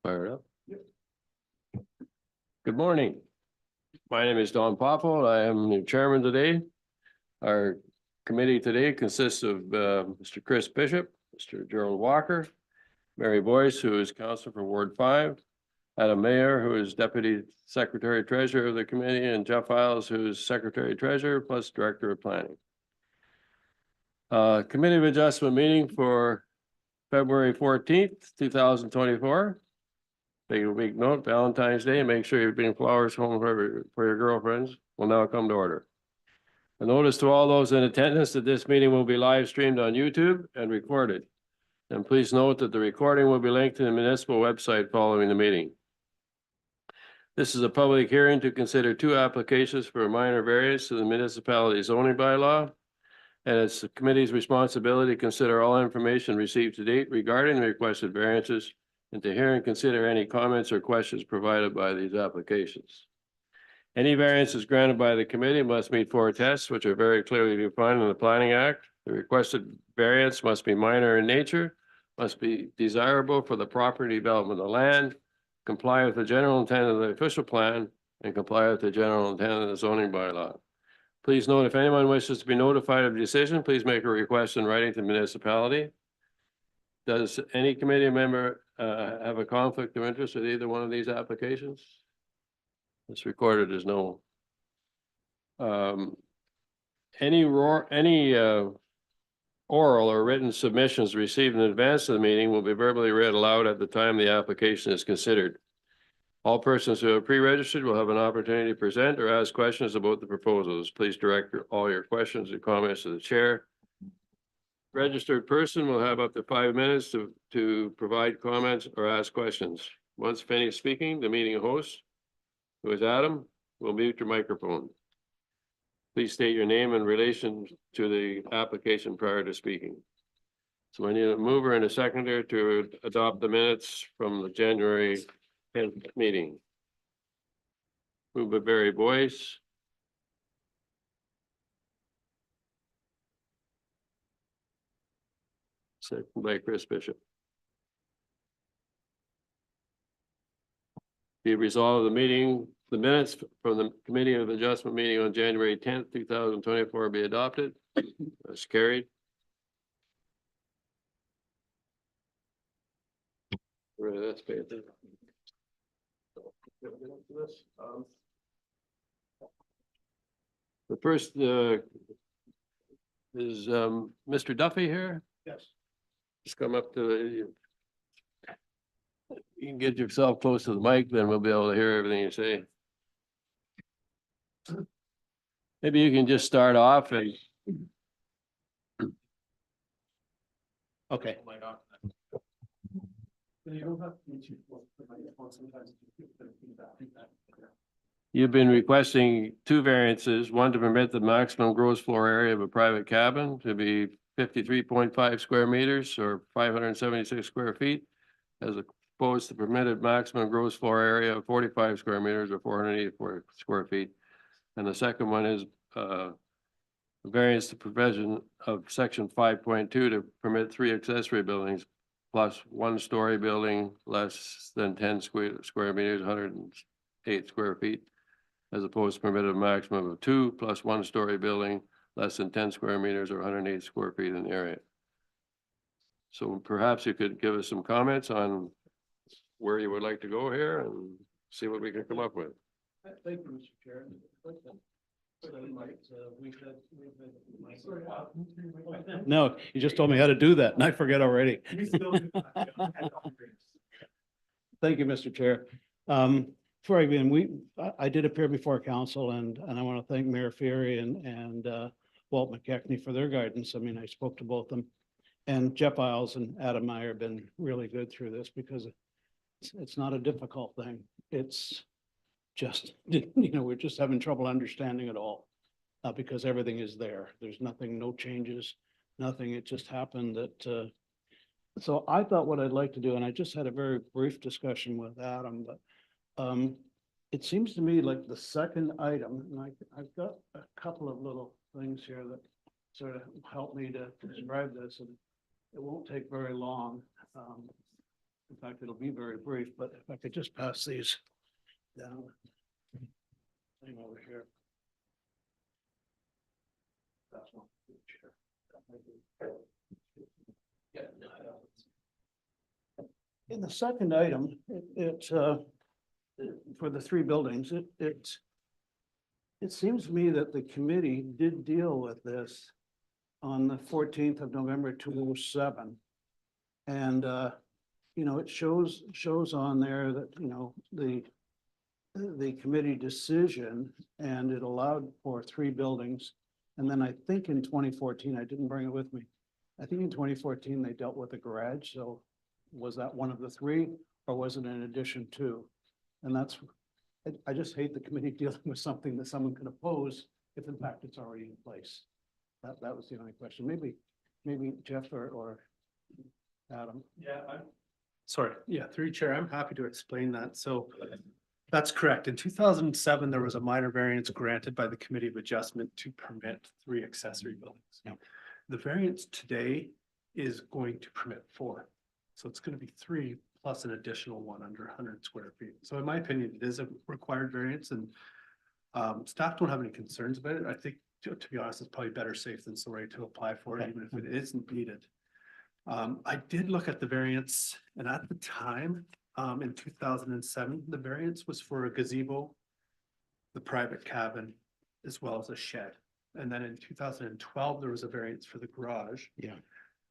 Fire it up. Good morning. My name is Don Poffel. I am the chairman today. Our committee today consists of Mr. Chris Bishop, Mr. Gerald Walker, Mary Boyce, who is councillor for Ward 5, Adam Mayer, who is deputy secretary treasurer of the committee, and Jeff Isles, who is secretary treasurer plus director of planning. Committee of Adjustment meeting for February 14th, 2024. Take a week note, Valentine's Day, and make sure you bring flowers home for your girlfriends. Will now come to order. A notice to all those in attendance that this meeting will be live streamed on YouTube and recorded. And please note that the recording will be linked to the municipal website following the meeting. This is a public hearing to consider two applications for a minor variance to the municipality zoning bylaw. And it's the committee's responsibility to consider all information received to date regarding the requested variances and to hear and consider any comments or questions provided by these applications. Any variances granted by the committee must meet 4 tests, which are very clearly defined in the Planning Act. The requested variance must be minor in nature, must be desirable for the property development of the land, comply with the general intent of the official plan, and comply with the general intent of the zoning bylaw. Please note, if anyone wishes to be notified of the decision, please make a request in writing to the municipality. Does any committee member have a conflict of interest with either one of these applications? It's recorded as no. Any oral or written submissions received in advance of the meeting will be verbally read aloud at the time the application is considered. All persons who have pre-registered will have an opportunity to present or ask questions about the proposals. Please direct all your questions and comments to the chair. Registered person will have up to 5 minutes to provide comments or ask questions. Once finished speaking, the meeting host, who is Adam, will mute your microphone. Please state your name in relation to the application prior to speaking. So I need a mover and a seconder to adopt the minutes from the January 10th meeting. Moved by Barry Boyce. Second by Chris Bishop. Be resolved the minutes from the Committee of Adjustment meeting on January 10th, 2024 be adopted. That's carried. That's paid. The first is Mr. Duffy here. Yes. Just come up to the. You can get yourself close to the mic, then we'll be able to hear everything you say. Maybe you can just start off and. Okay. You've been requesting 2 variances, one to permit the maximum gross floor area of a private cabin to be 53.5 square meters or 576 square feet, as opposed to permitted maximum gross floor area of 45 square meters or 484 square feet. And the second one is variance to provision of section 5.2 to permit 3 accessory buildings plus 1-story building less than 10 square meters, 108 square feet, as opposed to permitted maximum of 2 plus 1-story building less than 10 square meters or 108 square feet in the area. So perhaps you could give us some comments on where you would like to go here and see what we can come up with. Thank you, Mr. Chair. No, you just told me how to do that and I forget already. Thank you, Mr. Chair. Before I begin, I did appear before council and I want to thank Mayor Ferry and Walt McKechnie for their guidance. I mean, I spoke to both of them, and Jeff Isles and Adam Meyer have been really good through this because it's not a difficult thing. It's just, we're just having trouble understanding it all because everything is there. There's nothing, no changes, nothing. It just happened that. So I thought what I'd like to do, and I just had a very brief discussion with Adam, but it seems to me like the second item, and I've got a couple of little things here that sort of help me to describe this, and it won't take very long. In fact, it'll be very brief, but if I could just pass these down. Thing over here. That's one. Yeah. In the second item, for the three buildings, it seems to me that the committee did deal with this on the 14th of November, 2007. And, it shows on there that, the committee decision, and it allowed for three buildings. And then I think in 2014, I didn't bring it with me. I think in 2014, they dealt with a garage. So was that one of the three, or was it in addition to? And I just hate the committee dealing with something that someone can oppose if in fact it's already in place. That was the only question. Maybe Jeff or Adam. Sorry, through you, Chair, I'm happy to explain that. So that's correct. In 2007, there was a minor variance granted by the Committee of Adjustment to permit 3 accessory buildings. Yep. The variance today is going to permit 4. So it's going to be 3 plus an additional one under 100 square feet. So in my opinion, it is a required variance, and staff don't have any concerns about it. I think, to be honest, it's probably better safe than sorry to apply for it, Okay. even if it isn't needed. I did look at the variance, and at the time, in 2007, the variance was for a gazebo, the private cabin, as well as a shed. And then in 2012, there was a variance for the garage. Yeah.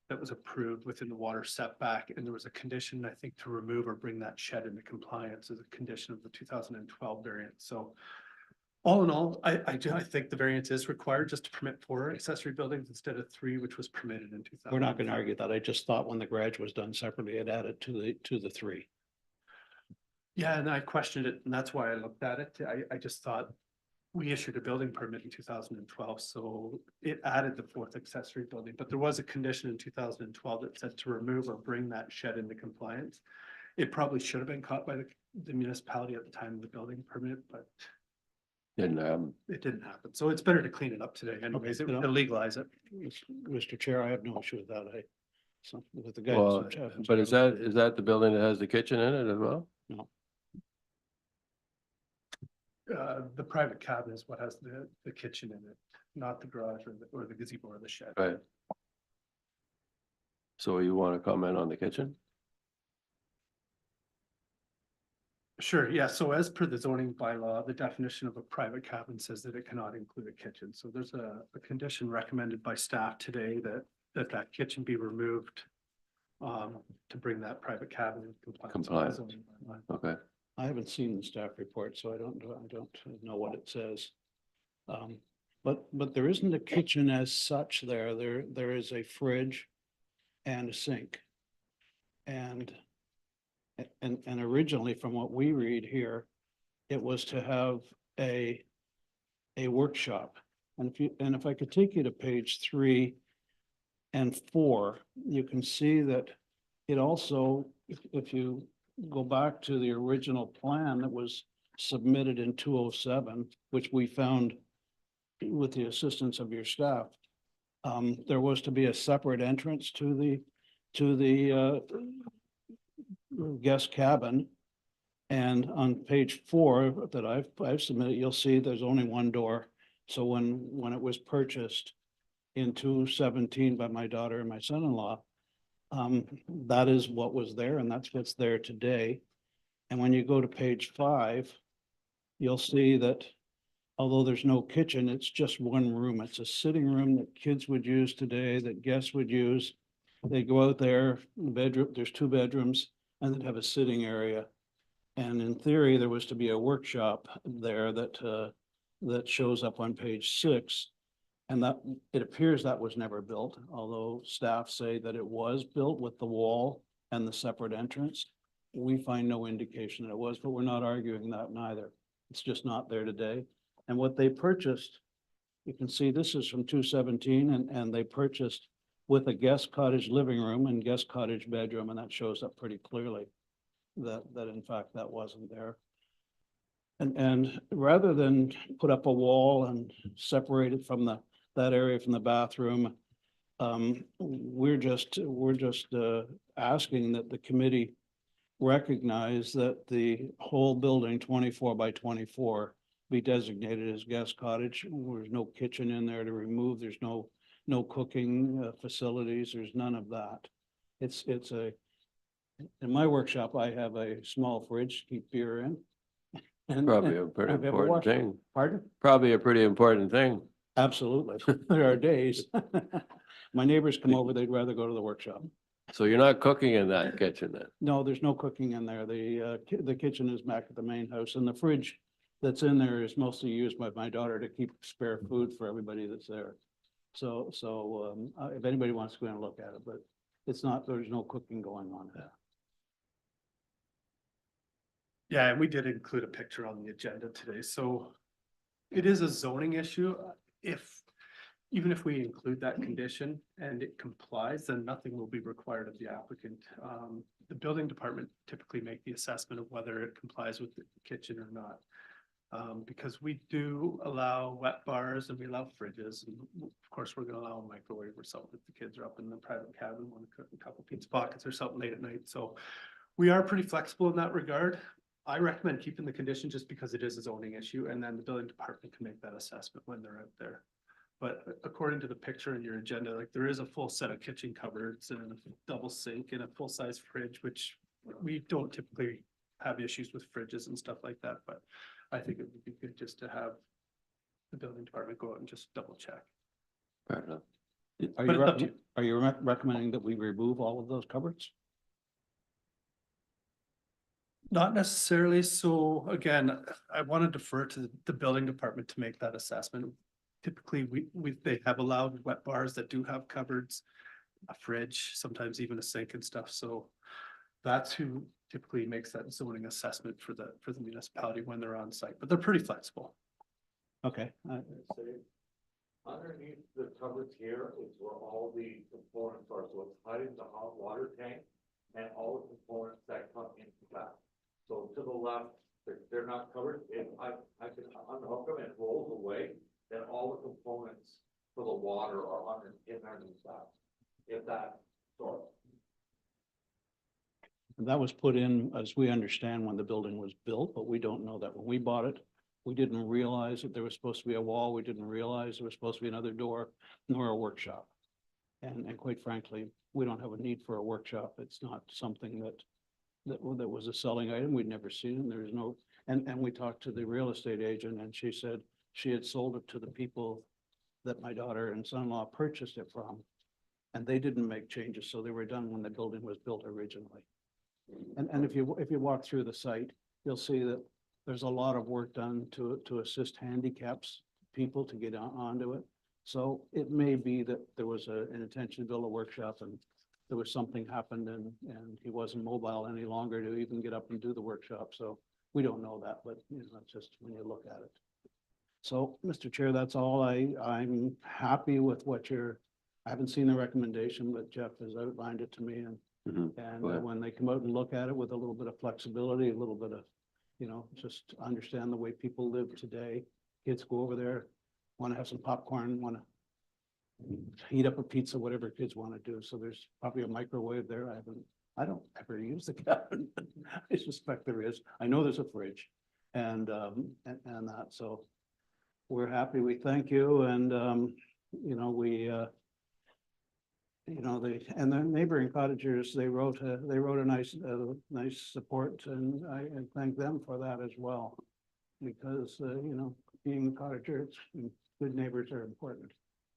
That was approved within the water setback, and there was a condition, I think, to remove or bring that shed into compliance as a condition of the 2012 variance. So all in all, I think the variance is required just to permit 4 accessory buildings instead of 3, which was permitted in 2000. We're not going to argue that. I just thought when the garage was done separately, it added to the 3. Yeah, and I questioned it, and that's why I looked at it. I just thought we issued a building permit in 2012, so it added the 4th accessory building, but there was a condition in 2012 that said to remove or bring that shed into compliance. It probably should have been caught by the municipality at the time of the building permit, but Didn't, it didn't happen. So it's better to clean it up today anyways, Okay, to legalize it. Mr. Chair, I have no issue with that. With the guys. well, but is that the building that has the kitchen in it as well? The private cabin is what has the kitchen in it, not the garage or the gazebo or the shed. Right. So you want to comment on the kitchen? Sure, yeah. So as per the zoning bylaw, the definition of a private cabin says that it cannot include a kitchen. So there's a condition recommended by staff today that kitchen be removed to bring that private cabin in compliance. with the Compliance. zoning bylaw. Okay, I haven't seen the staff report, so I don't know what it says. But there isn't a kitchen as such there. There is a fridge and a sink. And originally, from what we read here, it was to have a workshop. And if I could take you to page 3 and 4, you can see that it also, if you go back to the original plan that was submitted in 2007, which we found with the assistance of your staff, there was to be a separate entrance to the guest cabin. And on page 4 that I've submitted, you'll see there's only one door. So when it was purchased in 2017 by my daughter and my son-in-law, that is what was there, and that's what's there today. And when you go to page 5, you'll see that although there's no kitchen, it's just one room. It's a sitting room that kids would use today, that guests would use. They go out there, the bedroom, there's 2 bedrooms, and they'd have a sitting area. And in theory, there was to be a workshop there that shows up on page 6. And that, it appears that was never built, although staff say that it was built with the wall and the separate entrance. We find no indication that it was, but we're not arguing that neither. It's just not there today. And what they purchased, you can see this is from 2017, and they purchased with a guest cottage living room and guest cottage bedroom, and that shows up pretty clearly that in fact that wasn't there. And rather than put up a wall and separate it from that area from the bathroom, we're just asking that the committee recognize that the whole building 24 by 24 be designated as guest cottage. There's no kitchen in there to remove. There's no cooking facilities. There's none of that. It's in my workshop, I have a small fridge to keep beer in. And Probably a pretty I have a important washer. thing. Pardon? Probably a pretty important thing. Absolutely. There are days. My neighbors come over, they'd rather go to the workshop. So you're not cooking in that kitchen then? No, there's no cooking in there. The kitchen is back at the main house, and the fridge that's in there is mostly used by my daughter to keep spare food for everybody that's there. So, if anybody wants to go and look at it, but it's not, there's no cooking going on there. Yeah, and we did include a picture on the agenda today, so it is a zoning issue. Even if we include that condition and it complies, then nothing will be required of the applicant. The building department typically make the assessment of whether it complies with the kitchen or not. Because we do allow wet bars and we allow fridges, and of course, we're gonna allow a microwave or something if the kids are up in the private cabin, want to cook a couple pizza pockets or something late at night, so we are pretty flexible in that regard. I recommend keeping the condition just because it is a zoning issue, and then the building department can make that assessment when they're out there. But according to the picture in your agenda, like there is a full set of kitchen cupboards and a double sink and a full-size fridge, which we don't typically have issues with fridges and stuff like that, but I think it would be good just to have the building department go out and just double check. Fair enough. Are But you, it's up to rec- are you recommending that we remove all of those cupboards? Not necessarily. So again, I want to defer to the building department to make that assessment. Typically, they have allowed wet bars that do have cupboards, a fridge, sometimes even a sink and stuff. So that's who typically makes that zoning assessment for the municipality when they're on site, but they're pretty flexible. Okay, Underneath the cupboards here is where all the components are, so it's hiding the hot water tank and all the components that come into that. So to the left, they're not covered, if I can unhook them and it rolls away, then all the components for the water are underneath that. If that, sorry. that was put in, as we understand, when the building was built, but we don't know that. When we bought it, we didn't realize that there was supposed to be a wall. We didn't realize there was supposed to be another door, nor a workshop. And quite frankly, we don't have a need for a workshop. It's not something that was a selling item. We'd never seen it. There's no, and we talked to the real estate agent and she said she had sold it to the people that my daughter and son-in-law purchased it from. And they didn't make changes, so they were done when the building was built originally. And if you walk through the site, you'll see that there's a lot of work done to assist handicaps people to get onto it. So it may be that there was an intention to build a workshop and there was something happened and he wasn't mobile any longer to even get up and do the workshop. So we don't know that, but you know, it's just when you look at it. So, Mr. Chair, that's all. I'm happy with what I haven't seen the recommendation, but Jeff has outlined it to me and Mhm. Go and ahead. when they come out and look at it with a little bit of flexibility, a little bit of, you know, just understand the way people live today. Kids go over there, want to have some popcorn, want to heat up a pizza, whatever kids want to do. So there's probably a microwave there. I don't ever use the cabin. I suspect there is. I know there's a fridge and that, so we're happy. We thank you. And, you know, you know, and the neighboring cottagers, they wrote a nice support, and I thank them for that as well. Because, you know, being a cottager, good neighbors are important.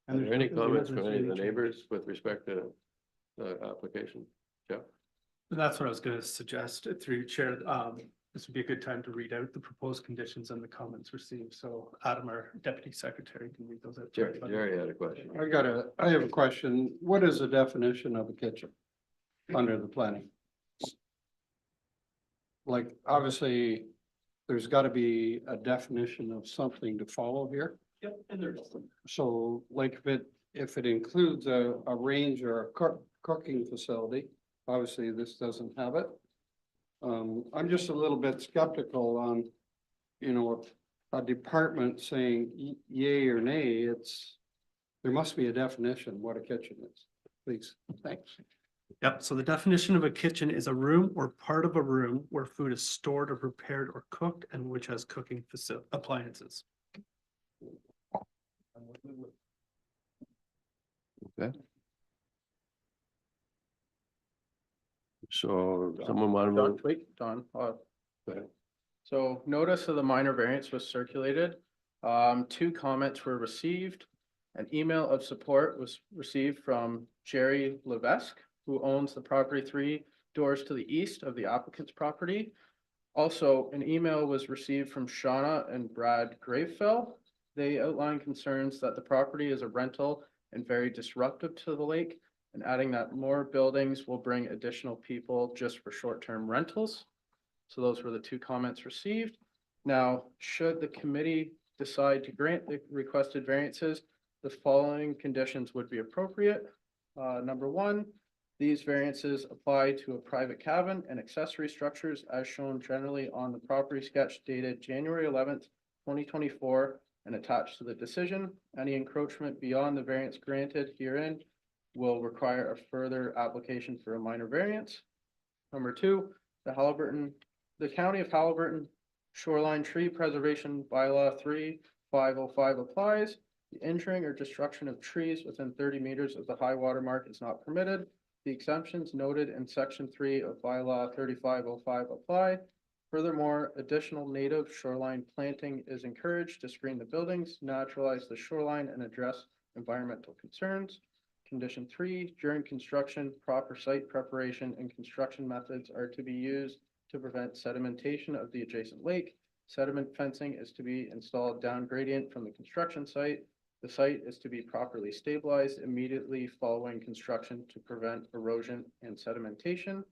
Are And there any there comments hasn't from been any of the changes. neighbors with respect to the application? Jeff? And that's what I was gonna suggest through your chair. This would be a good time to read out the proposed conditions and the comments received. So Adam, our deputy secretary, can read those out. to everybody. Jerry had a question. I have a question. What is the definition of a kitchen under the planning? Like, obviously, there's gotta be a definition of something to follow here. Yep, and there's. So like if it includes a range or a cooking facility, obviously this doesn't have it. I'm just a little bit skeptical on, you know, a department saying yay or nay, there must be a definition what a kitchen is. Please, thanks. Yep, so the definition of a kitchen is a room or part of a room where food is stored or prepared or cooked and which has cooking appliances. Okay. So someone want to Don, move? wait, Don, Go ahead. so notice of the minor variance was circulated. Two comments were received. An email of support was received from Jerry Levesque, who owns the property 3 doors to the east of the applicant's property. Also, an email was received from Shauna and Brad Gravefell. They outline concerns that the property is a rental and very disruptive to the lake, and adding that more buildings will bring additional people just for short-term rentals. So those were the two comments received. Now, should the committee decide to grant the requested variances, the following conditions would be appropriate. Number one, these variances apply to a private cabin and accessory structures as shown generally on the property sketch dated January 11th, 2024, and attached to the decision. Any encroachment beyond the variance granted herein will require a further application for a minor variance. Number two, the County of Halliburton Shoreline Tree Preservation Bylaw 3505 applies. The injuring or destruction of trees within 30 meters of the high water mark is not permitted. The exemptions noted in section 3 of bylaw 3505 apply. Furthermore, additional native shoreline planting is encouraged to screen the buildings, naturalize the shoreline, and address environmental concerns. Condition 3, during construction, proper site preparation and construction methods are to be used to prevent sedimentation of the adjacent lake. Sediment fencing is to be installed down gradient from the construction site. The site is to be properly stabilized immediately following construction to prevent erosion and sedimentation.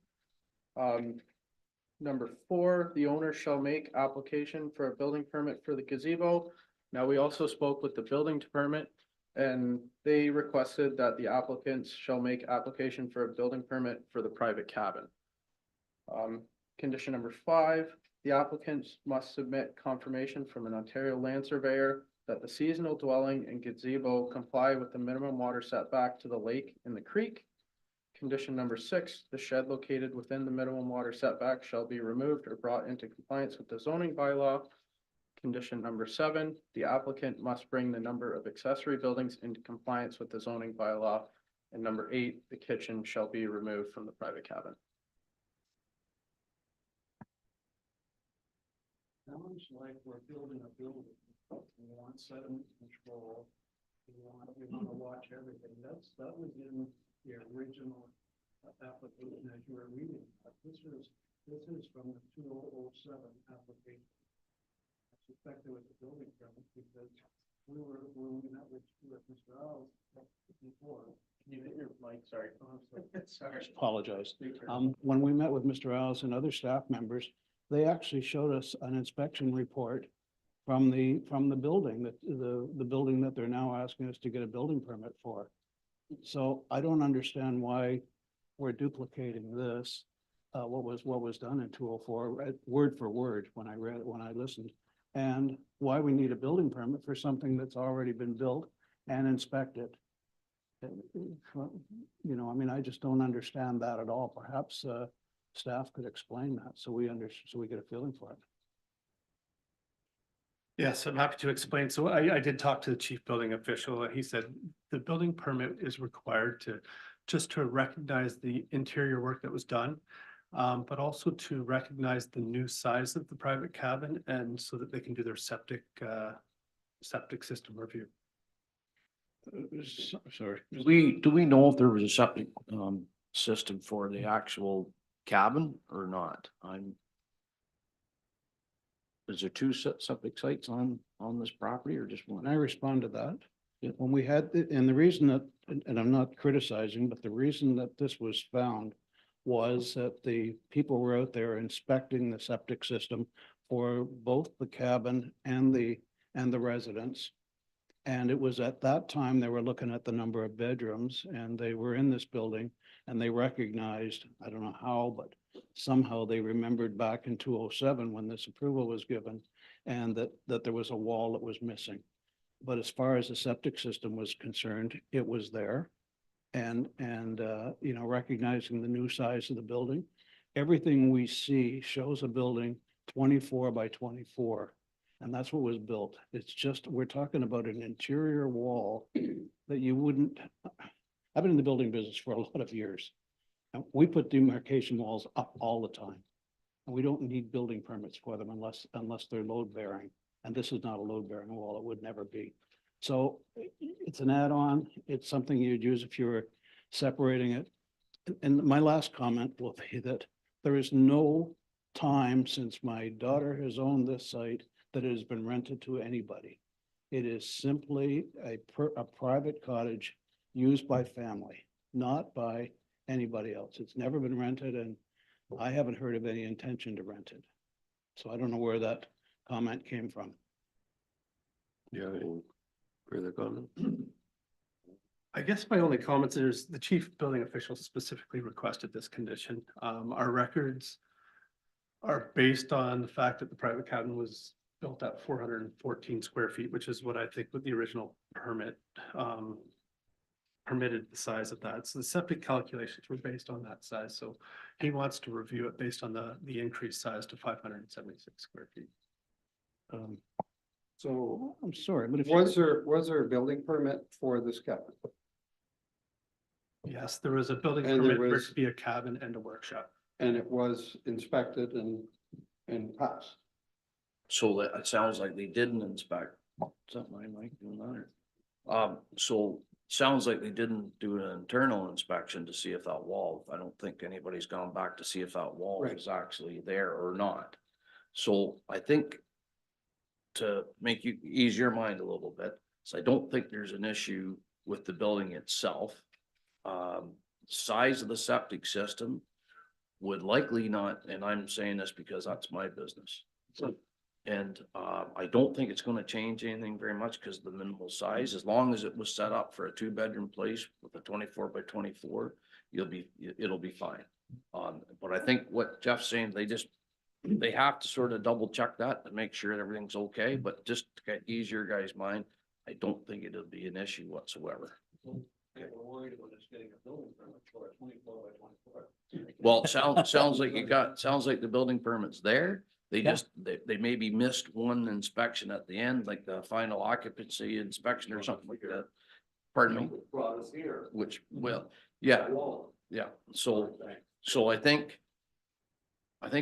Number 4, the owner shall make application for a building permit for the gazebo. Now, we also spoke with the building department and they requested that the applicants shall make application for a building permit for the private cabin. Condition number 5, the applicants must submit confirmation from an Ontario land surveyor that the seasonal dwelling and gazebo comply with the minimum water setback to the lake and the creek. Condition number 6, the shed located within the minimum water setback shall be removed or brought into compliance with the zoning bylaw. Condition number 7, the applicant must bring the number of accessory buildings into compliance with the zoning bylaw. And number 8, the kitchen shall be removed from the private cabin. Sounds like we're building a building. We want sediment control. We want to watch everything. That was in the original application as you were reading. This is from the 2007 application. I suspect it was a building permit because we met with Mr. Owls before. Can you hit your mic? Sorry. Sorry. Apologize. When we met with Mr. Owls and other staff members, they actually showed us an inspection report from the building, the building that they're now asking us to get a building permit for. So I don't understand why we're duplicating this, what was done in 204, word for word, when I listened. And why we need a building permit for something that's already been built and inspected. You know, I mean, I just don't understand that at all. Perhaps, staff could explain that so we get a feeling for it. Yes, I'm happy to explain. So I did talk to the chief building official. He said the building permit is required just to recognize the interior work that was done, but also to recognize the new size of the private cabin and so that they can do their septic system review. Sorry. Do we know if there was a septic system for the actual cabin or not? Is there two septic sites on this property or just Can one? I respond to that? Yeah. When we had, and the reason that, and I'm not criticizing, but the reason that this was found was that the people were out there inspecting the septic system for both the cabin and the residents. And it was at that time they were looking at the number of bedrooms and they were in this building and they recognized, I don't know how, but somehow they remembered back in 2007 when this approval was given and that there was a wall that was missing. But as far as the septic system was concerned, it was there. you know, recognizing the new size of the building. Everything we see shows a building 24 by 24. And that's what was built. It's just, we're talking about an interior wall that you wouldn't, I've been in the building business for a lot of years. And we put demarcation walls up all the time. And we don't need building permits for them unless they're load bearing. And this is not a load bearing wall. It would never be. So it's an add-on. It's something you'd use if you were separating it. And my last comment will be that there is no time since my daughter has owned this site that it has been rented to anybody. It is simply a private cottage used by family, not by anybody else. It's never been rented, and I haven't heard of any intention to rent it. So I don't know where that comment came from. Yeah, any further comment? I guess my only comments is the chief building official specifically requested this condition. Our records are based on the fact that the private cabin was built at 414 square feet, which is what I think with the original permit permitted the size of that. So the septic calculations were based on that size. So he wants to review it based on the increased size to 576 square feet. So I'm sorry, but if was there a building permit for this cabin? Yes, there was a building And there permit for it was- to be a cabin and a workshop. And it was inspected and passed? So that, it sounds like they didn't inspect, something I like doing that. So sounds like they didn't do an internal inspection to see if that wall, I don't think anybody's gone back to see if that wall Right. is actually there or not. So I think to make you ease your mind a little bit, so I don't think there's an issue with the building itself. Size of the septic system would likely not, and I'm saying this because that's my business. And I don't think it's gonna change anything very much because of the minimal size, as long as it was set up for a 2-bedroom place with a 24 by 24, it'll be fine. But I think what Jeff's saying, they have to sort of double check that and make sure everything's okay, but just to ease your guys' mind, I don't think it'll be an issue whatsoever. Well, sounds like sounds like the building permit's there. They Yeah. just, they maybe missed one inspection at the end, like the final occupancy inspection or something like that. Pardon me, Brought us here. which, well, yeah, Wall. yeah, so I think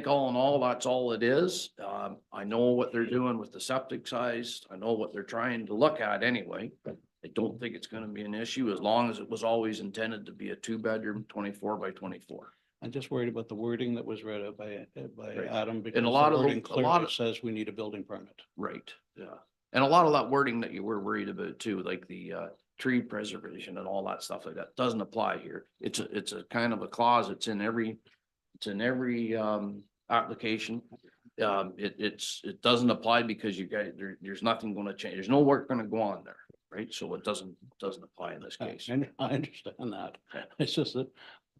all in all, that's all it is. I know what they're doing with the septic size. I know what they're trying to look at anyway. I don't think it's gonna be an issue as long as it was always intended to be a 2-bedroom, 24 by 24. I'm just worried about the wording that was read out by Right. Adam. Because a lot the of the- wording a lot clearly of- says we need a building permit. Right, yeah. And a lot of that wording that you were worried about too, like the tree preservation and all that stuff like that, doesn't apply here. It's a kind of a clause, it's in every application. It doesn't apply because you guys, there's nothing gonna change, there's no work gonna go on there, right? So it doesn't apply in this case. And I understand that. It's just that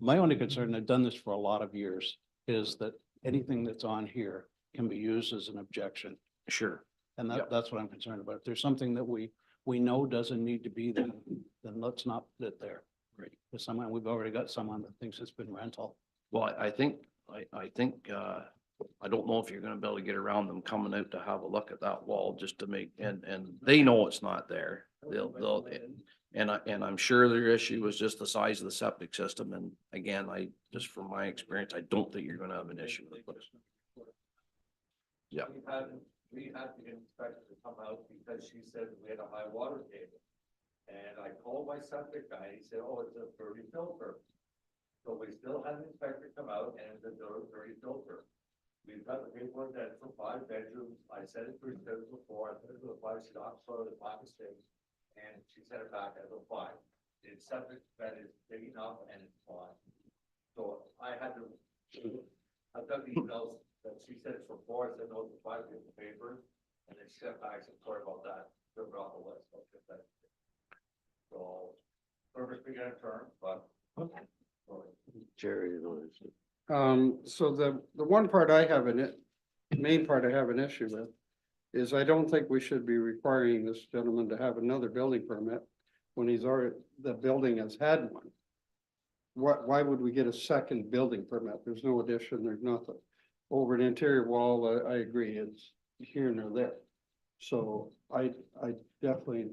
my only concern, I've done this for a lot of years, is that anything that's on here can be used as an objection. Sure, And Yep. that's what I'm concerned about. If there's something that we know doesn't need to be there, then let's not put it there. Right. Because we've already got someone that thinks it's been rental. well, I think, I don't know if you're gonna be able to get around them coming out to have a look at that wall just to make, and they know it's not there. And I'm sure their issue was just the size of the septic system, and again, just from my experience, I don't think you're gonna have an issue with it. Yeah. We had the inspector to come out because she said we had a high water table. And I called my septic guy, he said, oh, it's a dirty filter. So we still had an inspector come out and it's a dirty filter. We've got the paperwork that for 5 bedrooms, I said it to her before, I said it to the 5, she knocked for the 5 mistakes. And she sent it back as a 5. The septic bed is big enough and it's fine. So I had to, I've got the emails that she said it's for 4, I said no, it's 5 in the paper. And then she sent back, said, sorry about that, took it off the list. I'll get that. So, service began to turn, but. Jerry, you know, So the one part I have in it, main part I have an issue with is I don't think we should be requiring this gentleman to have another building permit when he's already, the building has had one. why would we get a second building permit? There's no addition, there's nothing. Over an interior wall, I agree, it's here nor there. So I definitely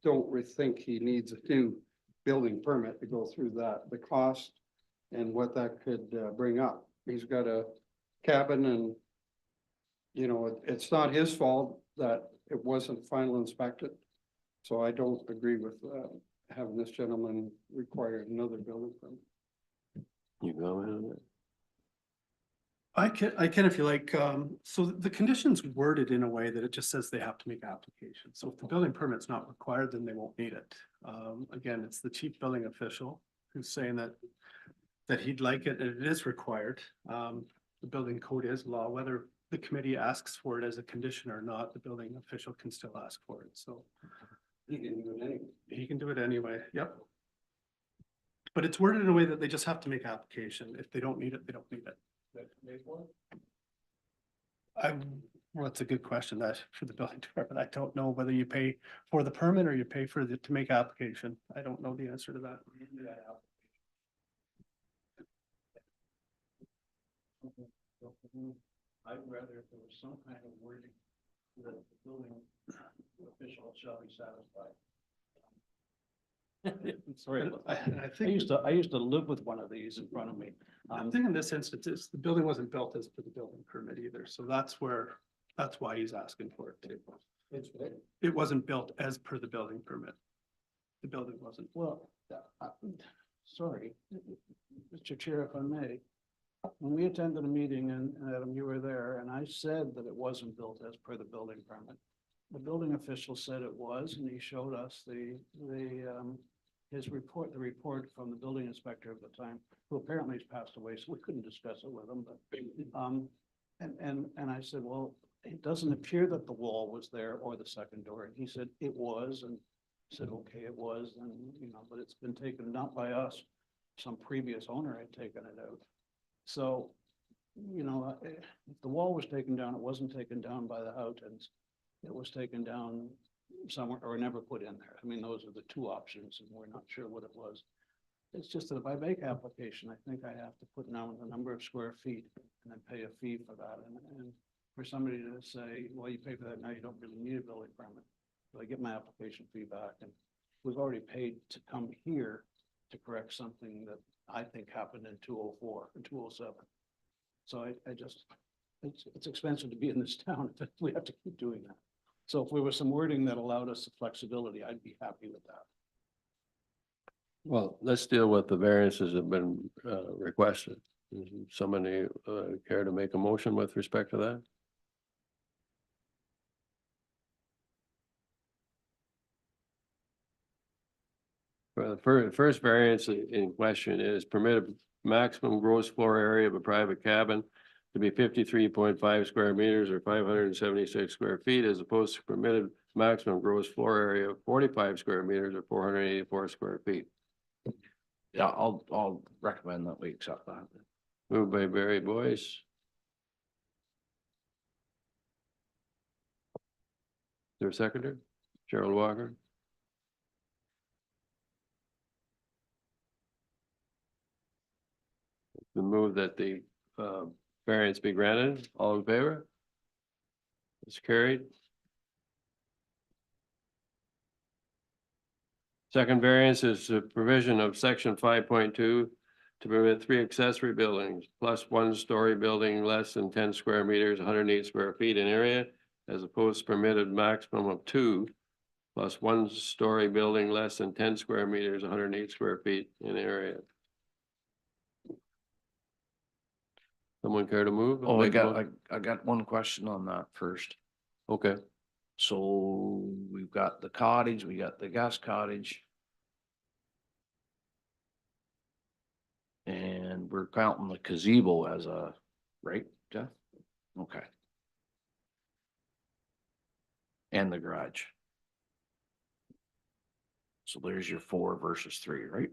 don't think he needs a new building permit to go through that, the cost and what that could bring up. He's got a cabin and, you know, it's not his fault that it wasn't final inspected. So I don't agree with having this gentleman require another building permit. You comment on that? I can if you like, so the condition's worded in a way that it just says they have to make application. So if the building permit's not required, then they won't need it. Again, it's the chief building official who's saying that he'd like it, and it is required. The building code is law, whether the committee asks for it as a condition or not, the building official can still ask for it, so. He can do it anyway. He can do it anyway, yep. But it's worded in a way that they just have to make application. If they don't need it, they don't need it. Well, that's a good question, that for the building department. I don't know whether you pay for the permit or you pay for the, to make application. I don't know the answer to that. I'd rather if there was some kind of wording that the building official shall be satisfied. Sorry, I I think, used to live with one of these in front of me. I think in this instance, it's, the building wasn't built as per the building permit either, so that's why he's asking for it too. It wasn't built as per the building permit. The building wasn't. Well, sorry, Mr. Chair, if I may. When we attended a meeting and Adam, you were there, and I said that it wasn't built as per the building permit. The building official said it was, and he showed us his report, the report from the building inspector at the time, who apparently has passed away, so we couldn't discuss it with him, but, and I said, well, it doesn't appear that the wall was there or the second door, and he said it was, and I said, okay, it was, and, you know, but it's been taken not by us, some previous owner had taken it out. So, you know, if the wall was taken down, it wasn't taken down by the Houghtons. It was taken down somewhere or never put in there. I mean, those are the two options, and we're not sure what it was. It's just that if I make application, I think I have to put down the number of square feet and then pay a fee for that. And for somebody to say, well, you pay for that, now you don't really need a building permit. So I get my application fee back, and we've already paid to come here to correct something that I think happened in 204 and 207. So I just, it's expensive to be in this town. We have to keep doing that. So if there was some wording that allowed us the flexibility, I'd be happy with that. Well, let's deal with the variances that have been requested. Does somebody care to make a motion with respect to that? Well, the first variance in question is permitted maximum gross floor area of a private cabin to be 53.5 square meters or 576 square feet, as opposed to permitted maximum gross floor area of 45 square meters or 484 square feet. Yeah, I'll recommend that we accept that. Moved by Barry Boyce. Is there a seconder? Gerald Walker. The move that the variance be granted. All in favor? It's carried. Second variance is the provision of section 5.2 to permit 3 accessory buildings plus 1-story building less than 10 square meters, 108 square feet in area, as opposed to permitted maximum of 2 plus 1-story building less than 10 square meters, 108 square feet in area. Someone care to move? Oh, Make a mo- I got one question on that first. Okay, So we've got the cottage, we got the guest cottage. And we're counting the gazebo as a, right, Jeff? Okay. And the garage. So there's your 4 versus 3, right?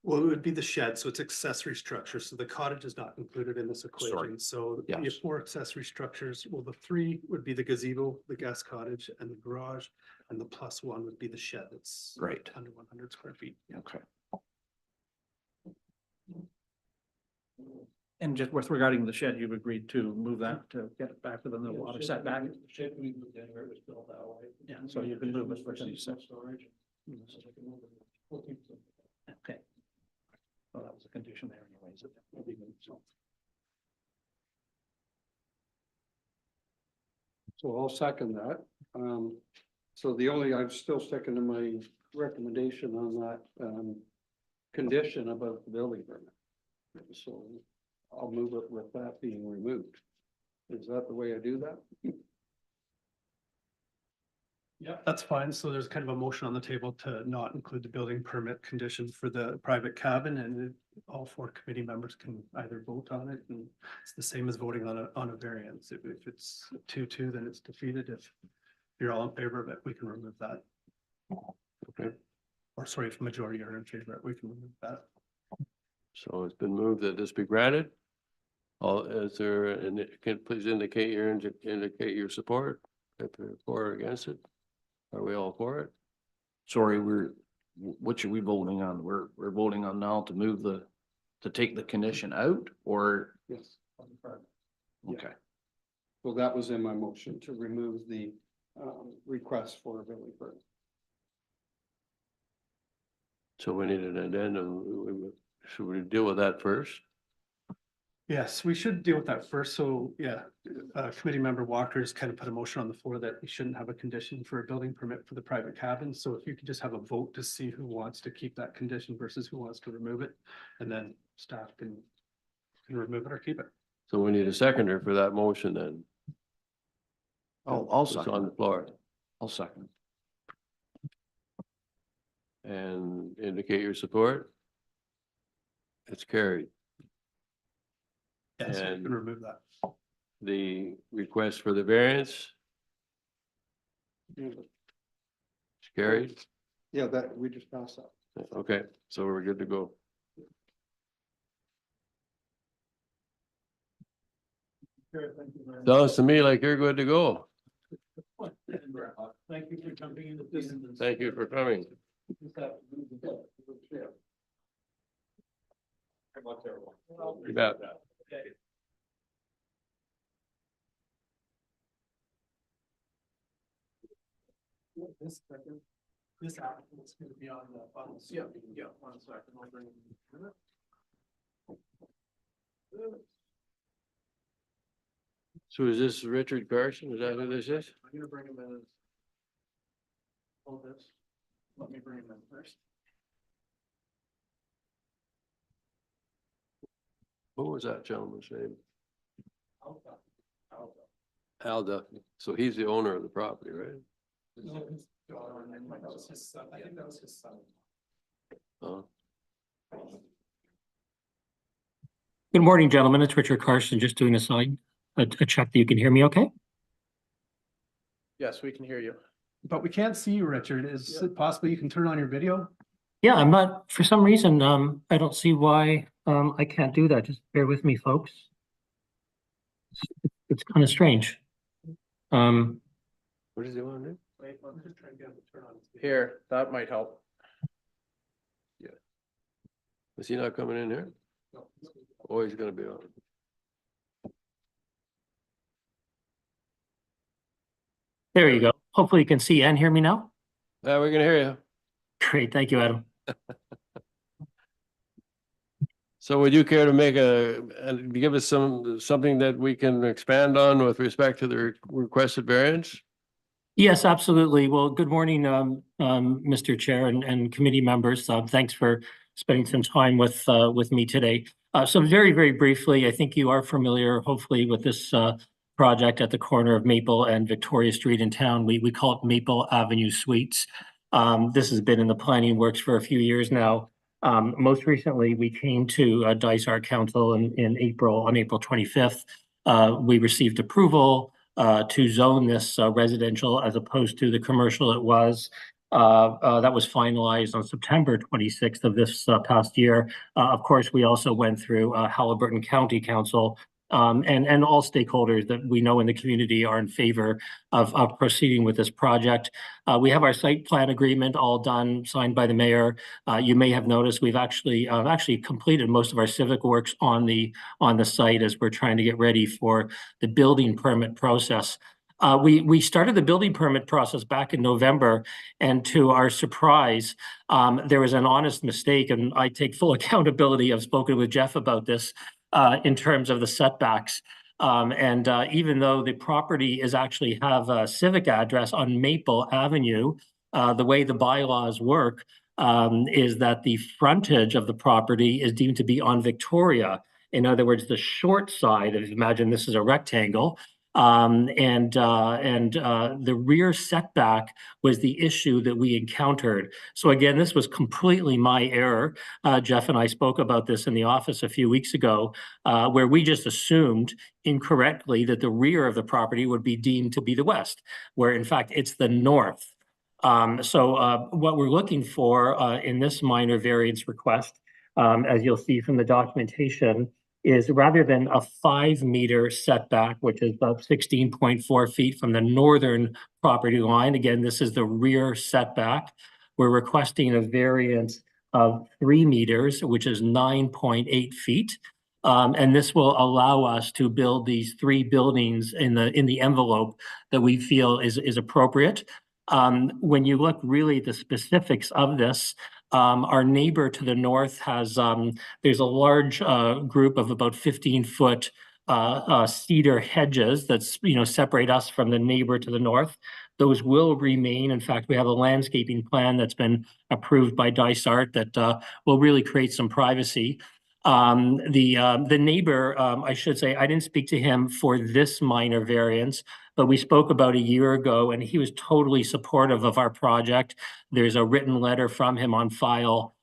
Well, it would be the shed, so it's accessory structure, so the cottage is not included in this Sorry. equation, so you have Yes. 4 accessory structures. Well, the 3 would be the gazebo, the guest cottage, and the garage, and the +1 would be the shed that's Right. under 100 square feet. Okay. And just with regarding the shed, you've agreed to move that to get it back within the water setback? Shed we moved in where it was built that way. Yeah, so you can move it within the set. Storage. So they can move it. Okay. Well, that was a condition there anyways. So, So I'll second that. So I'm still sticking to my recommendation on that, condition about the building permit. So I'll move it with that being removed. Is that the way I do that? Yeah, that's fine. So there's kind of a motion on the table to not include the building permit condition for the private cabin, and all 4 committee members can either vote on it, and it's the same as voting on a variance. If it's 2-2, then it's defeated. If you're all in favor of it, we can remove that. Okay. Or sorry, if majority are in favor, we can remove that. So it's been moved that this be granted. All, is there, and can please indicate your support, if you're for or against it? Are we all for it? Sorry, what are we voting on? We're voting on now to move to take the condition out or, Yes. Yeah. okay. So that was in my motion to remove the, request for a building permit. So we need an addendum. Should we deal with that first? Yes, we should deal with that first. So, yeah, committee member Walker's kind of put a motion on the floor that we shouldn't have a condition for a building permit for the private cabin. So if you could just have a vote to see who wants to keep that condition versus who wants to remove it, and then staff can remove it or keep it. So we need a seconder for that motion then. I'll It's on second. the floor. I'll second. And indicate your support. It's carried. Yes, we And- can remove that. The request for the variance is carried. Yeah, that, we just passed that. Okay, so we're good to go. Sounds to me like you're good to go. Thank you for jumping in. This Thank you for coming. You bet. This applicant is going to be on the final. Yeah, 1 second, I'll bring it in. So is this Richard Carson? Is that who this is? I'm gonna bring him in. Hold this. Let me bring him in first. What was that gentleman's name? Al Duffy. So he's the owner of the property, right? I think that was his son. I think that was his son. Good morning, gentlemen. It's Richard Carson, just doing a check that you can hear me okay? Yes, we can hear you. But we can't see you, Richard. Is it possible you can turn on your video? Yeah, I'm not, for some reason, I don't see why, I can't do that. Just bear with me, folks. It's kind of strange. What does he want to do? Wait, let me just try and get him to turn on his video. Here, that might help. Is he not coming in here? Oh, he's gonna be on. There you go. Hopefully you can see and hear me now. Yeah, we can hear you. Great, thank you, Adam. So would you care to make and give us something that we can expand on with respect to the requested variance? Yes, absolutely. Well, good morning, Mr. Chair and committee members. Thanks for spending some time with me today. So very, very briefly, I think you are familiar, hopefully, with this project at the corner of Maple and Victoria Street in town. We call it Maple Avenue Suites. This has been in the planning works for a few years now. Most recently, we came to Dysart Council on April 25th. We received approval to zone this residential as opposed to the commercial it was. That was finalized on September 26th of this past year. Of course, we also went through Halliburton County Council and all stakeholders that we know in the community are in favor of proceeding with this project. We have our site plan agreement all done, signed by the mayor. You may have noticed we've actually completed most of our civic works on the site as we're trying to get ready for the building permit process. We started the building permit process back in November, and to our surprise, there was an honest mistake, and I take full accountability. I've spoken with Jeff about this in terms of the setbacks. Even though the property is actually have a civic address on Maple Avenue, the way the bylaws work is that the frontage of the property is deemed to be on Victoria. In other words, the short side, if you imagine this is a rectangle, the rear setback was the issue that we encountered. So again, this was completely my error. Jeff and I spoke about this in the office a few weeks ago, where we just assumed incorrectly that the rear of the property would be deemed to be the west, where in fact it's the north. What we're looking for in this minor variance request, as you'll see from the documentation, is rather than a 5-meter setback, which is about 16.4 feet from the northern property line. Again, this is the rear setback. We're requesting a variance of 3 meters, which is 9.8 feet. And this will allow us to build these 3 buildings in the envelope that we feel is appropriate. When you look really at the specifics of this, our neighbor to the north has, there's a large group of about 15-foot cedar hedges that's, separate us from the neighbor to the north. Those will remain. In fact, we have a landscaping plan that's been approved by Dysart that will really create some privacy. The neighbor, I should say, I didn't speak to him for this minor variance, but we spoke about a year ago and he was totally supportive of our project. There's a written letter from him on file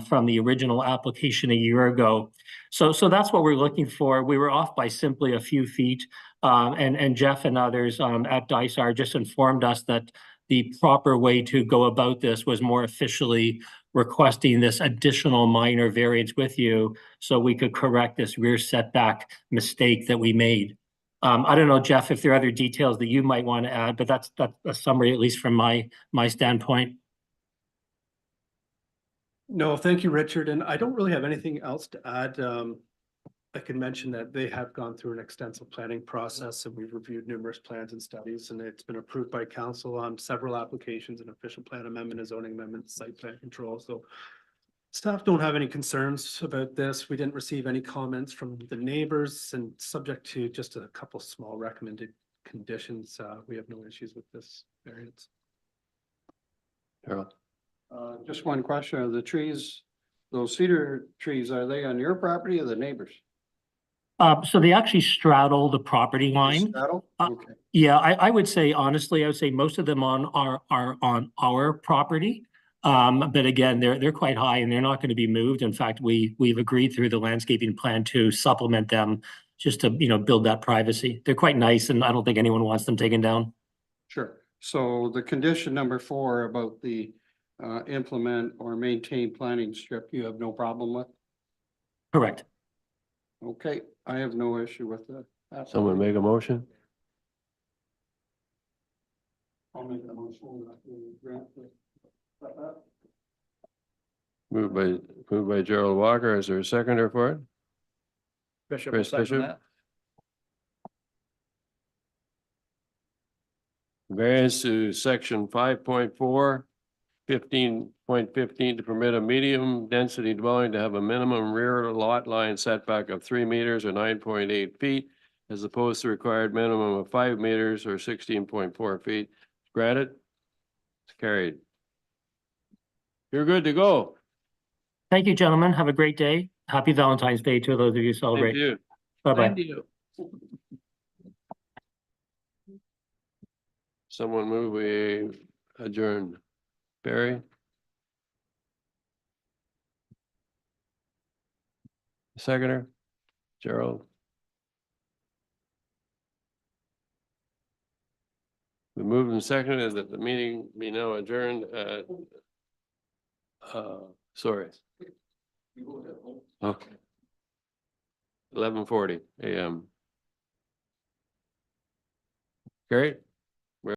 from the original application a year ago. So that's what we're looking for. We were off by simply a few feet. And Jeff and others at Dysart just informed us that the proper way to go about this was more officially requesting this additional minor variance with you so we could correct this rear setback mistake that we made. I don't know, Jeff, if there are other details that you might want to add, but that's a summary, at least from my standpoint. No, thank you, Richard. And I don't really have anything else to add. I can mention that they have gone through an extensive planning process and we've reviewed numerous plans and studies, and it's been approved by council on several applications, an official plan amendment, a zoning amendment, site plan control. So staff don't have any concerns about this. We didn't receive any comments from the neighbors, and subject to just a couple small recommended conditions, we have no issues with this variance. Harold? Just one question, are the trees, those cedar trees, are they on your property or the neighbors? So they actually straddle the property line. Straddle? Okay. Yeah, I would say, honestly, I would say most of them are on our property. But again, they're quite high and they're not going to be moved. In fact, we've agreed through the landscaping plan to supplement them just to, build that privacy. They're quite nice and I don't think anyone wants them taken down. Sure. So the condition number 4 about the implement or maintain planting strip, you have no problem with? Correct. Okay, I have no issue with that. Someone make a motion? I'll make a motion that we grant the Moved by Gerald Walker. Is there a seconder for it? Bishop, Chris will second Bishop? that. Variance to section 5.4, 15.15 to permit a medium density dwelling to have a minimum rear lot line setback of 3 meters or 9.8 feet, as opposed to required minimum of 5 meters or 16.4 feet. Granted? It's carried. You're good to go. Thank you, gentlemen. Have a great day. Happy Valentine's Day to those of you who Thank celebrate. you. Bye-bye. Someone move, we adjourn. Barry? Seconder? Gerald? We moved and seconded that the meeting be now adjourned at sorry. Okay. 11:40 a.m. Carried.